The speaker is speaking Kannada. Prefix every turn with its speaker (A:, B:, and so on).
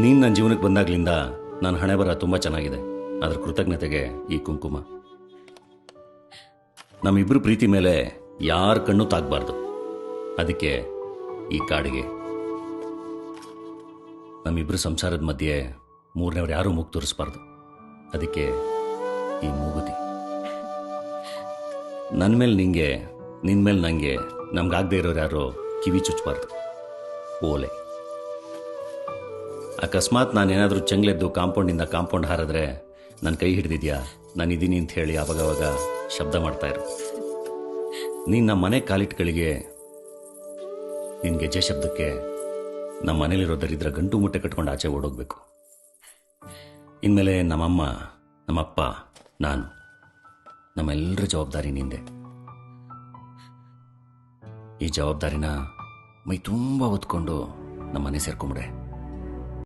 A: ನೀನು ನನ್ನ ಜೀವನಕ್ಕೆ ಬಂದಾಗ್ಲಿಂದ ನನ್ನ ಹಣೆ ಬರ ತುಂಬ ಚೆನ್ನಾಗಿದೆ. ಅದರ ಕೃತಜ್ಞತೆಗೆ ಈ ಕುಂಕುಮ. ನಮ್ಮಿಬ್ಬರು ಪ್ರೀತಿ ಮೇಲೆ ಯಾರ ಕಣ್ಣು ತಾಗಬಾರ್ದು, ಅದಕ್ಕೆ ಈ ಕಾಡಿಗೆ. ನಮ್ಮಿಬ್ಬರು ಸಂಸಾರದ ಮಧ್ಯೆ ಮೂರನೇವ್ರು ಯಾರೂ ಮೂಗು ತೋರಿಸ್ಬಾರ್ದು, ಅದಕ್ಕೆ ಈ ಮೂಗುತಿ. ನನ್ನ ಮೇಲೆ ನಿಂಗೆ, ನಿನ್ನ ಮೇಲೆ ನನಗೆ, ನಮ್ಗಾಗದೇ ಇರೋರು ಯಾರೋ ಕಿವಿ ಚುಚ್ಚಬಾರ್ದು, ಓಲೆ. ಅಕಸ್ಮಾತ್ ನಾನೇನಾದರೂ ಚಂಗ್ಲೆದ್ದು ಕಾಂಪೌಂಡಿಂದ ಕಾಂಪೌಂಡ್ ಹಾರಿದ್ರೆ ನನ್ನ ಕೈ ಹಿಡಿದಿದ್ಯಾ, ನಾನಿದ್ದೀನಿ ಅಂತ ಹೇಳಿ ಆವಾಗವಾಗ ಶಬ್ದ ಮಾಡ್ತಾಯಿರು. ನೀನು ನಮ್ಮ ಮನೆ ಕಾಲಿಟ್ಗಳಿಗೆ ನಿನ್ನ ಗೆಜ್ಜೆ ಶಬ್ದಕ್ಕೆ ನಮ್ಮ ಮನೇಲಿರೋ ದರಿದ್ರ ಗಂಟು ಮುಟ್ಟೆ ಕಟ್ಕೊಂಡು ಆಚೆ ಓಡೋಗ್ಬೇಕು. ಇನ್ಮೇಲೆ ನಮ್ಮಮ್ಮ, ನಮ್ಮಪ್ಪ, ನಾನು, ನಮ್ಮೆಲ್ಲರ ಜವಾಬ್ದಾರಿ ನಿಂದೆ. ಈ ಜವಾಬ್ದಾರಿನ ಮೈ ತುಂಬ ಹೊತ್ಕೊಂಡು ನಮ್ಮ ಮನೆ ಸೇರ್ಕೊಂಬಿಡೆ.